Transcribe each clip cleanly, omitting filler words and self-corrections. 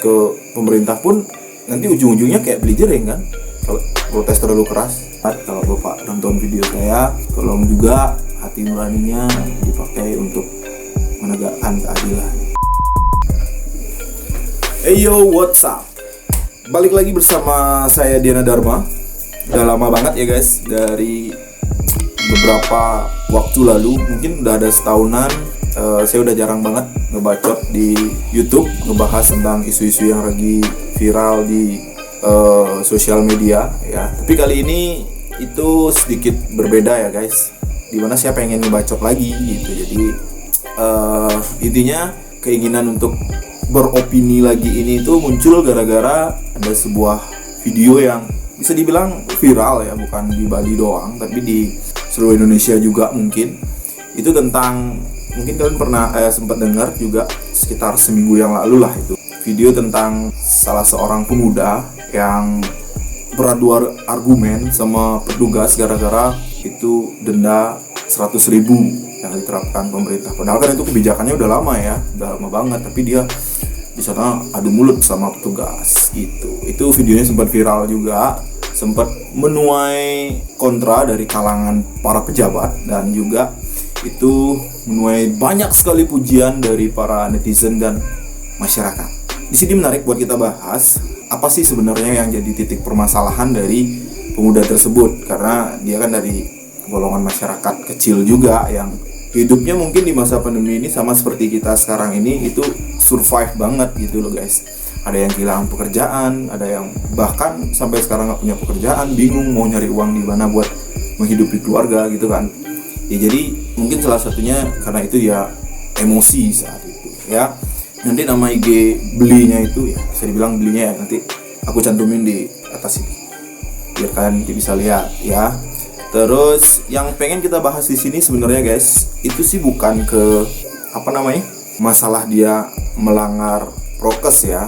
Ke pemerintah pun nanti ujung-ujungnya kayak beli jering kan kalau protes terlalu keras. Kalau Bapak nonton video saya, tolong juga hati nuraninya dipakai untuk menegakkan keadilan. Hey yo, what's up? Balik lagi bersama saya Diana Dharma. Udah lama banget ya guys, dari beberapa waktu lalu, mungkin udah ada setahunan. Saya udah jarang banget ngebacot di YouTube, ngebahas tentang isu-isu yang lagi viral di sosial media ya. Tapi kali ini itu sedikit berbeda ya guys, dimana saya pengen ngebacot lagi gitu. Jadi intinya keinginan untuk beropini lagi ini itu muncul gara-gara ada sebuah video yang bisa dibilang viral ya, bukan di Bali doang tapi di seluruh Indonesia juga mungkin. Itu tentang, mungkin kalian pernah sempat dengar juga sekitar seminggu yang lalu lah, itu video tentang salah seorang pemuda yang beradu argumen sama petugas gara-gara itu denda 100.000 yang diterapkan pemerintah. Padahal kan itu kebijakannya udah lama ya, udah lama banget, tapi dia di sana adu mulut sama petugas gitu. Itu videonya sempat viral juga, sempat menuai kontra dari kalangan para pejabat, dan juga itu menuai banyak sekali pujian dari para netizen dan masyarakat. Di sini menarik buat kita bahas, apa sih sebenarnya yang jadi titik permasalahan dari pemuda tersebut, karena dia kan dari golongan masyarakat kecil juga yang hidupnya mungkin di masa pandemi ini sama seperti kita sekarang ini, itu survive banget gitu loh guys. Ada yang kehilangan pekerjaan, ada yang bahkan sampai sekarang nggak punya pekerjaan, bingung mau nyari uang di mana buat menghidupi keluarga gitu kan. Ya jadi mungkin salah satunya karena itu ya emosi saat itu ya. Nanti nama IG belinya itu ya, bisa dibilang belinya ya, nanti aku cantumin di atas ini biar kalian bisa lihat ya. Terus yang pengen kita bahas di sini sebenarnya guys, itu sih bukan ke masalah dia melanggar prokes ya,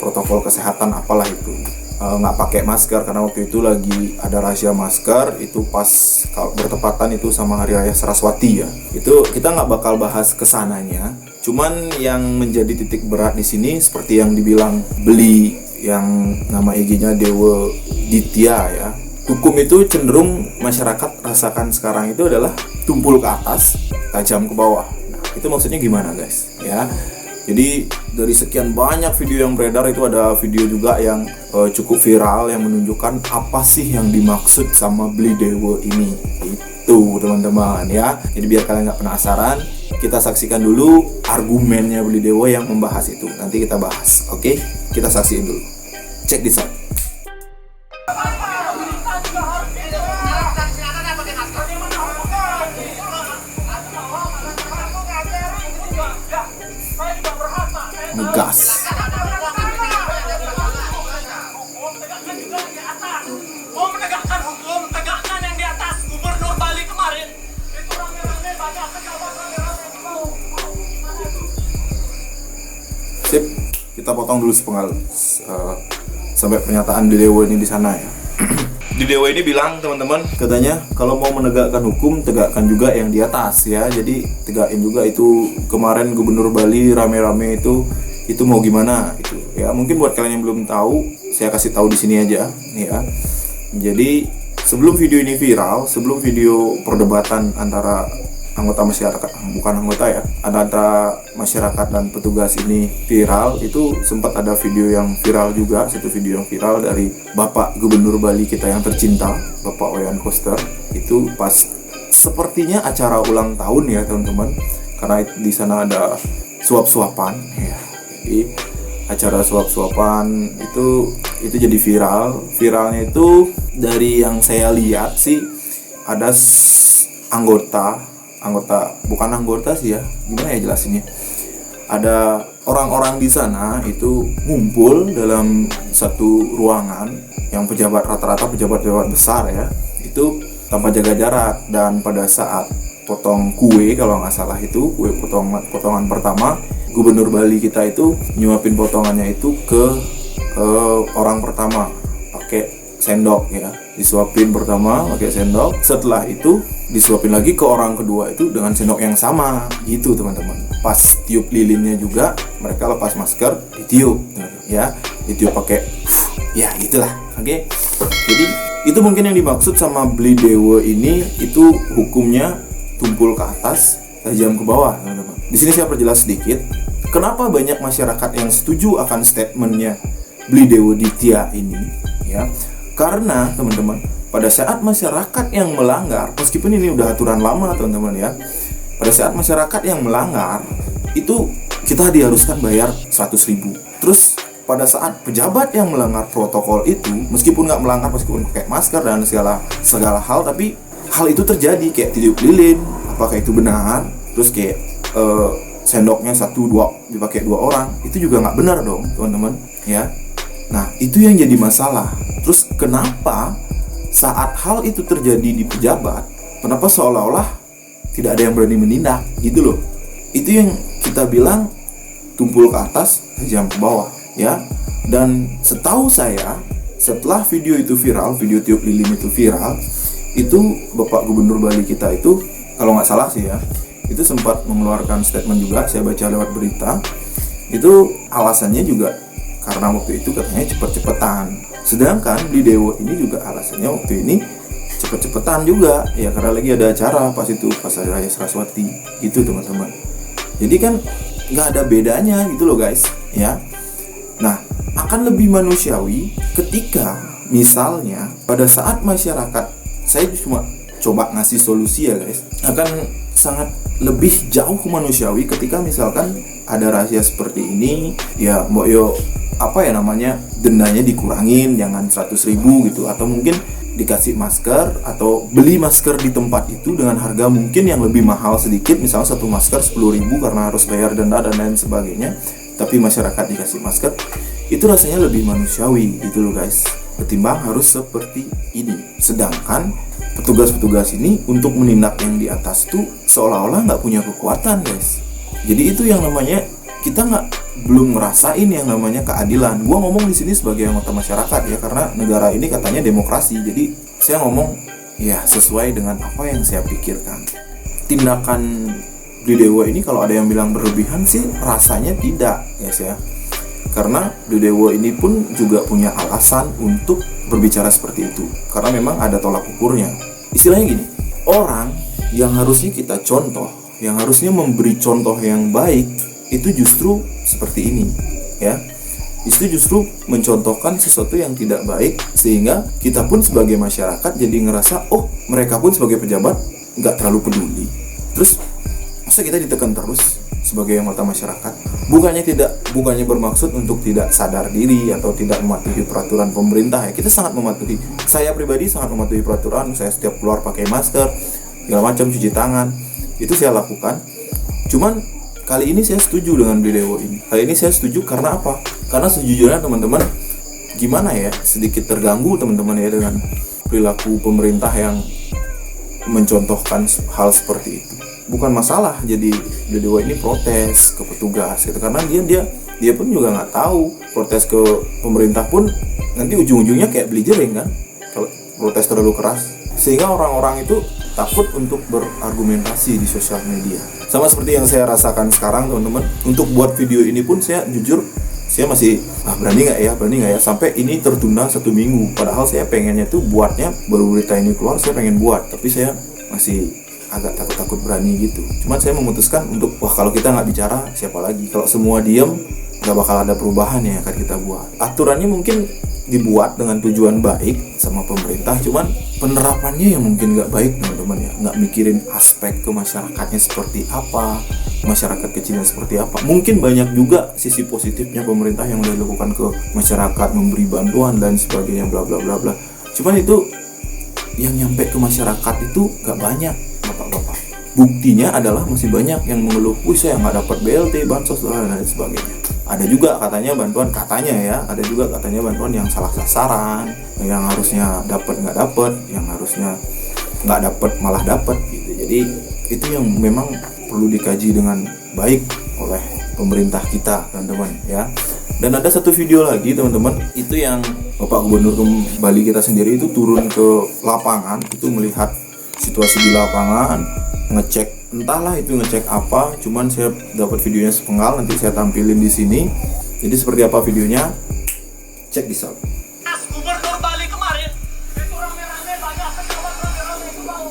protokol kesehatan apalah itu, nggak pakai masker karena waktu itu lagi ada razia masker, itu pas kalau bertepatan itu sama Hari Raya Saraswati ya. Itu kita nggak bakal bahas kesananya. Cuman yang menjadi titik berat di sini seperti yang dibilang beli yang nama IG-nya Dewa Ditya ya. Hukum itu cenderung masyarakat rasakan sekarang itu adalah tumpul ke atas, tajam ke bawah. Nah, itu maksudnya gimana guys ya? Jadi dari sekian banyak video yang beredar, itu ada video juga yang cukup viral yang menunjukkan apa sih yang dimaksud sama beli dewa ini. Itu teman-teman ya. Jadi biar kalian nggak penasaran, kita saksikan dulu argumennya beli dewa yang membahas itu. Nanti kita bahas, oke? Kita saksikan dulu. Check this out. Ngegas. Mau menegakkan hukum, tegakkan yang di atas. Gubernur Bali kemarin itu rame-rame banyak pejabat rame-rame. Sip, kita potong dulu sepenggal sampai pernyataan di Dewa ini di sana ya. Di Dewa ini bilang teman-teman, katanya kalau mau menegakkan hukum, tegakkan juga yang di atas ya. Jadi tegakin juga itu. Kemarin Gubernur Bali rame-rame itu mau gimana itu ya. Mungkin buat kalian yang belum tahu, saya kasih tahu di sini aja ya. Jadi sebelum video ini viral, sebelum video perdebatan antara anggota masyarakat, bukan anggota ya, antara masyarakat dan petugas ini viral, itu sempat ada video yang viral juga, satu video yang viral dari Bapak Gubernur Bali kita yang tercinta, Bapak Wayan Koster. Itu pas sepertinya acara ulang tahun ya teman-teman, karena di sana ada suap-suapan ya. Jadi acara suap-suapan itu jadi viral. Viralnya itu dari yang saya lihat sih ada bukan anggota sih ya, gimana ya jelasinnya, ada orang-orang di sana itu ngumpul dalam satu ruangan yang rata-rata pejabat besar ya, itu tanpa jaga jarak. Dan pada saat potong kue, kalau nggak salah itu kue potongan pertama, Gubernur Bali kita itu nyuapin potongannya itu ke orang pertama pakai sendok ya, disuapin pertama pakai sendok, setelah itu disuapin lagi ke orang kedua itu dengan sendok yang sama gitu teman-teman. Pas tiup lilinnya juga mereka lepas masker, ditiup ya, ditiup pakai ya gitulah. Oke. Jadi itu mungkin yang dimaksud sama beli dewa ini, itu hukumnya tumpul ke atas, tajam ke bawah teman-teman. Di sini saya perjelas sedikit kenapa banyak masyarakat yang setuju akan statementnya beli dewa Ditya ini ya. Karena teman-teman, pada saat masyarakat yang melanggar, meskipun ini udah aturan lama teman-teman ya, pada saat masyarakat yang melanggar itu kita diharuskan bayar 100.000. Terus pada saat pejabat yang melanggar protokol itu, meskipun nggak melanggar, meskipun pakai masker dan segala hal, tapi hal itu terjadi kayak tiup lilin, apakah itu benar? Terus kayak sendoknya 1-2 dipakai 2 orang, itu juga nggak benar dong teman-teman ya. Nah itu yang jadi masalah. Terus kenapa saat hal itu terjadi di pejabat, kenapa seolah-olah tidak ada yang berani menindak gitu loh. Itu yang kita bilang tumpul ke atas, tajam ke bawah ya. Dan setahu saya setelah video itu viral, video tiup lilin itu viral, itu Bapak Gubernur Bali kita itu, kalau nggak salah sih ya, itu sempat mengeluarkan statement juga, saya baca lewat berita. Itu alasannya juga karena waktu itu katanya cepet-cepetan. Sedangkan beli dewa ini juga alasannya waktu ini cepet-cepetan juga ya, karena lagi ada acara pas itu, pas hari raya Saraswati gitu teman-teman. Jadi kan nggak ada bedanya gitu loh guys ya. Nah akan lebih manusiawi ketika misalnya pada saat masyarakat, saya cuma coba ngasih solusi ya guys, akan sangat lebih jauh manusiawi ketika misalkan ada rahasia seperti ini ya, mbok yo apa ya namanya, dendanya dikurangin, jangan 100.000 gitu, atau mungkin dikasih masker atau beli masker di tempat itu dengan harga mungkin yang lebih mahal sedikit, misalnya satu masker 10.000 karena harus bayar denda dan lain sebagainya, tapi masyarakat dikasih masker, itu rasanya lebih manusiawi gitu loh guys, ketimbang harus seperti ini. Sedangkan petugas-petugas ini untuk menindak yang di atas tuh seolah-olah nggak punya kekuatan guys. Jadi itu yang namanya kita belum ngerasain yang namanya keadilan. Gua ngomong di sini sebagai anggota masyarakat ya, karena negara ini katanya demokrasi. Jadi saya ngomong ya sesuai dengan apa yang saya pikirkan. Tindakan beli dewa ini kalau ada yang bilang berlebihan sih rasanya tidak guys ya. Karena beli dewa ini pun juga punya alasan untuk berbicara seperti itu, karena memang ada tolak ukurnya. Istilahnya gini, orang yang harusnya kita contoh, yang harusnya memberi contoh yang baik, itu justru seperti ini ya. Itu justru mencontohkan sesuatu yang tidak baik, sehingga kita pun sebagai masyarakat jadi ngerasa oh mereka pun sebagai pejabat nggak terlalu peduli. Terus masa kita ditekan terus sebagai anggota masyarakat? Bukannya bermaksud untuk tidak sadar diri atau tidak mematuhi peraturan pemerintah ya. Kita sangat mematuhi. Saya pribadi sangat mematuhi peraturan. Saya setiap keluar pakai masker, segala macam, cuci tangan, itu saya lakukan. Cuman kali ini saya setuju dengan beli dewa ini. Kali ini saya setuju karena apa? Karena sejujurnya teman-teman, gimana ya, sedikit terganggu teman-teman ya dengan perilaku pemerintah yang mencontohkan hal seperti itu. Bukan masalah jadi beli dewa ini protes ke petugas gitu, karena dia pun juga nggak tahu protes ke pemerintah pun nanti ujung-ujungnya kayak beli jering kan kalau protes terlalu keras, sehingga orang-orang itu takut untuk berargumentasi di sosial media. Sama seperti yang saya rasakan sekarang teman-teman. Untuk buat video ini pun saya jujur, saya masih berani nggak ya sampai ini tertunda 1 minggu. Padahal saya pengennya tuh buatnya baru berita ini keluar saya pengen buat, tapi saya masih agak takut berani gitu. Cuman saya memutuskan untuk kalau kita nggak bicara siapa lagi, kalau semua diem nggak bakal ada perubahan yang akan kita buat. Aturannya mungkin dibuat dengan tujuan baik sama pemerintah, cuman penerapannya yang mungkin nggak baik teman-teman ya, nggak mikirin aspek ke masyarakatnya seperti apa, masyarakat kecilnya seperti apa. Mungkin banyak juga sisi positifnya pemerintah yang udah dilakukan ke masyarakat, memberi bantuan dan sebagainya bla bla bla bla. Cuman itu yang nyampe ke masyarakat itu nggak banyak bapak-bapak. Buktinya adalah masih banyak yang mengeluh, saya nggak dapat BLT, bansos dan lain sebagainya. Ada juga katanya bantuan, ada juga katanya bantuan yang salah sasaran, yang harusnya dapat nggak dapat, yang harusnya nggak dapat malah dapat gitu. Jadi itu yang memang perlu dikaji dengan baik oleh pemerintah kita teman-teman ya. Dan ada satu video lagi teman-teman, itu yang Bapak Gubernur Bali kita sendiri itu turun ke lapangan, itu melihat situasi di lapangan, ngecek entahlah itu ngecek apa, cuman saya dapat videonya sepenggal, nanti saya tampilin di sini. Jadi seperti apa videonya, cek di sana. Gubernur Bali kemarin itu rame-rame banyak pejabat rame-rame itu mau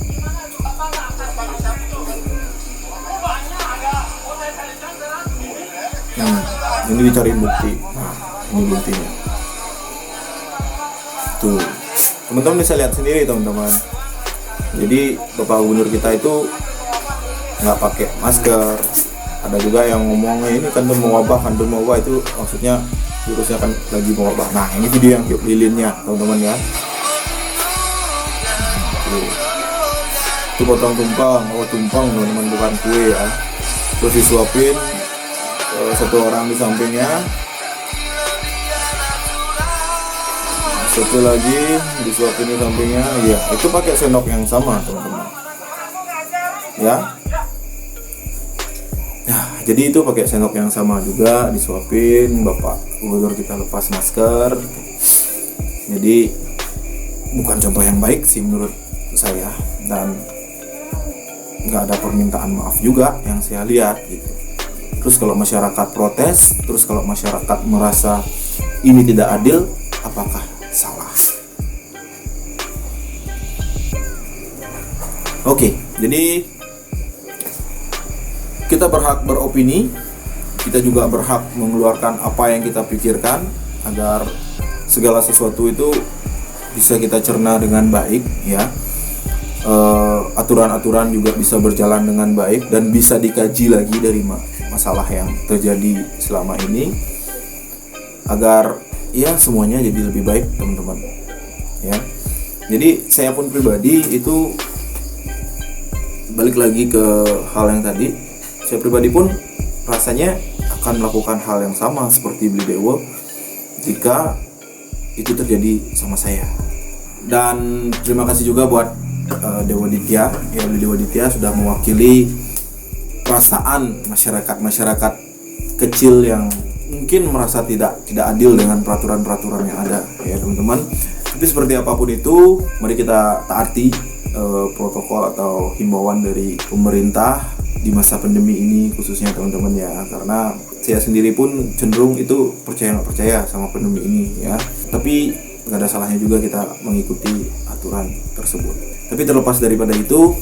gimana itu bapak nggak akan banyak itu oh banyak ada oh saya cari canteran Ini dicariin bukti. Nah, ini buktinya. Tuh, teman-teman bisa lihat sendiri teman-teman. Jadi Bapak Gubernur kita itu nggak pakai masker. Ada juga yang ngomong ini kan mewabah, itu maksudnya virusnya kan lagi mewabah. Nah, ini video yang lilinnya teman-teman ya. Itu potong tumpeng, tumpeng teman-teman, bukan kue ya. Terus disuapin satu orang di sampingnya, satu lagi disuapin di sampingnya. Iya, itu pakai sendok yang sama teman-teman ya. Nah, jadi itu pakai sendok yang sama juga disuapin. Bapak Gubernur kita lepas masker. Jadi bukan contoh yang baik sih menurut saya, dan nggak ada permintaan maaf juga yang saya lihat gitu. Terus kalau masyarakat protes, terus kalau masyarakat merasa ini tidak adil, apakah salah? Oke, jadi kita berhak beropini, kita juga berhak mengeluarkan apa yang kita pikirkan agar segala sesuatu itu bisa kita cerna dengan baik ya. Aturan-aturan juga bisa berjalan dengan baik dan bisa dikaji lagi dari masalah yang terjadi selama ini agar ya semuanya jadi lebih baik teman-teman ya. Jadi saya pun pribadi itu balik lagi ke hal yang tadi, saya pribadi pun rasanya akan melakukan hal yang sama seperti Beli Dewo jika itu terjadi sama saya. Dan terima kasih juga buat Dewo Ditya ya, Beli Dewo Ditya sudah mewakili perasaan masyarakat kecil yang mungkin merasa tidak adil dengan peraturan-peraturan yang ada ya teman-teman. Tapi seperti apapun itu, mari kita taati protokol atau himbauan dari pemerintah di masa pandemi ini khususnya teman-teman ya, karena saya sendiri pun cenderung itu percaya nggak percaya sama pandemi ini ya. Tapi nggak ada salahnya juga kita mengikuti aturan tersebut. Tapi terlepas daripada itu,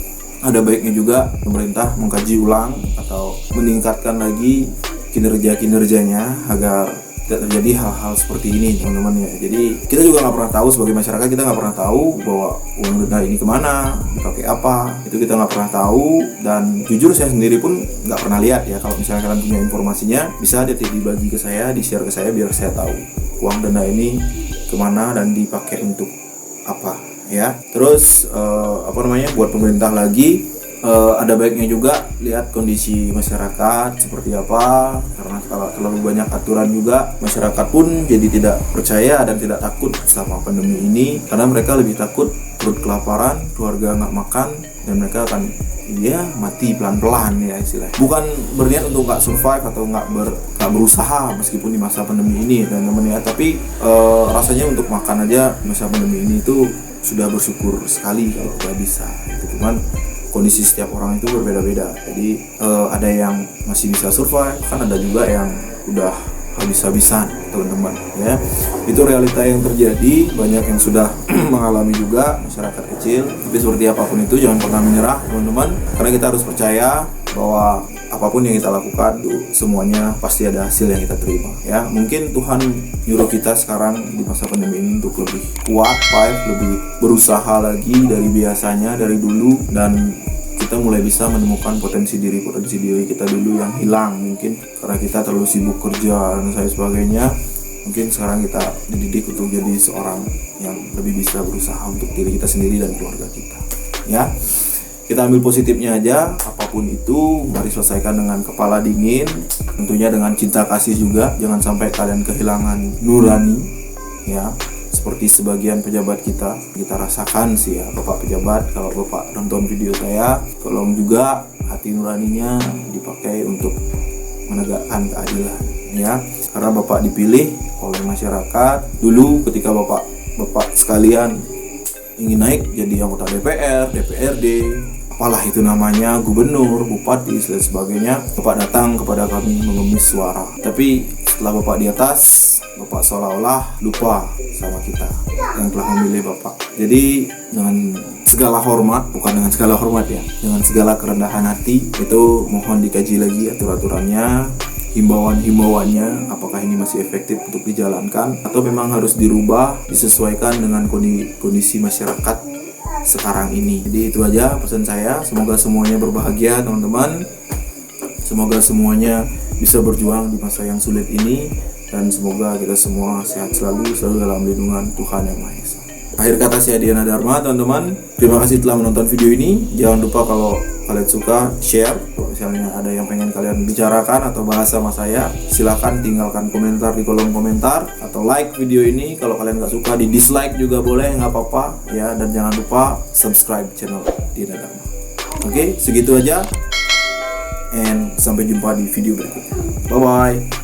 ada baiknya juga pemerintah mengkaji ulang atau meningkatkan lagi kinerjanya agar tidak terjadi hal-hal seperti ini teman-teman ya. Jadi kita juga nggak pernah tahu, sebagai masyarakat kita nggak pernah tahu bahwa uang denda ini kemana, dipakai apa, itu kita nggak pernah tahu. Dan jujur saya sendiri pun nggak pernah lihat ya. Kalau misalnya kalian punya informasinya, bisa dibagi ke saya, di-share ke saya biar saya tahu uang denda ini kemana dan dipakai untuk apa ya. Terus buat pemerintah lagi, ada baiknya juga lihat kondisi masyarakat seperti apa, karena kalau terlalu banyak aturan juga masyarakat pun jadi tidak percaya dan tidak takut sama pandemi ini, karena mereka lebih takut perut kelaparan, keluarga nggak makan, dan mereka akan mati pelan-pelan ya istilahnya. Bukan berniat untuk nggak survive atau nggak berusaha meskipun di masa pandemi ini teman-teman ya, tapi rasanya untuk makan aja masa pandemi ini itu sudah bersyukur sekali kalau udah bisa itu. Cuman kondisi setiap orang itu berbeda-beda, jadi ada yang masih bisa survive, kan ada juga yang udah habis-habisan teman-teman ya. Itu realita yang terjadi, banyak yang sudah mengalami juga masyarakat kecil. Tapi seperti apapun itu jangan pernah menyerah teman-teman, karena kita harus percaya bahwa apapun yang kita lakukan semuanya pasti ada hasil yang kita terima ya. Mungkin Tuhan nyuruh kita sekarang di masa pandemi ini untuk lebih kuat, lebih berusaha lagi dari biasanya, dari dulu, dan kita mulai bisa menemukan potensi diri kita dulu yang hilang mungkin karena kita terlalu sibuk kerja dan sebagainya. Mungkin sekarang kita dididik untuk jadi seorang yang lebih bisa berusaha untuk diri kita sendiri dan keluarga kita ya. Kita ambil positifnya aja, apapun itu mari selesaikan dengan kepala dingin, tentunya dengan cinta kasih juga. Jangan sampai kalian kehilangan nurani ya, seperti sebagian pejabat kita rasakan sih ya. Bapak pejabat, kalau Bapak nonton video saya, tolong juga hati nuraninya dipakai untuk menegakkan keadilan ya, karena Bapak dipilih oleh masyarakat dulu ketika Bapak sekalian ingin naik jadi anggota DPR, DPRD, apalah itu namanya, gubernur, bupati, dan sebagainya. Bapak datang kepada kami mengemis suara. Tapi setelah Bapak di atas, Bapak seolah-olah lupa sama kita yang telah memilih Bapak. Jadi dengan segala hormat, bukan dengan segala hormat ya, dengan segala kerendahan hati, itu mohon dikaji lagi aturan-aturannya, himbauan-himbauannya, apakah ini masih efektif untuk dijalankan atau memang harus dirubah disesuaikan dengan kondisi masyarakat sekarang ini. Jadi itu aja pesan saya. Semoga semuanya berbahagia teman-teman, semoga semuanya bisa berjuang di masa yang sulit ini, dan semoga kita semua sehat selalu dalam lindungan Tuhan Yang Maha Esa. Akhir kata saya Diana Dharma, teman-teman. Terima kasih telah menonton video ini. Jangan lupa kalau kalian suka, share. Kalau misalnya ada yang pengen kalian bicarakan atau bahas sama saya, silakan tinggalkan komentar di kolom komentar atau like video ini. Kalau kalian nggak suka, di dislike juga boleh, nggak apa-apa ya. Dan jangan lupa subscribe channel Diana Dharma. Oke, segitu aja. And sampai jumpa di video berikutnya. Bye bye.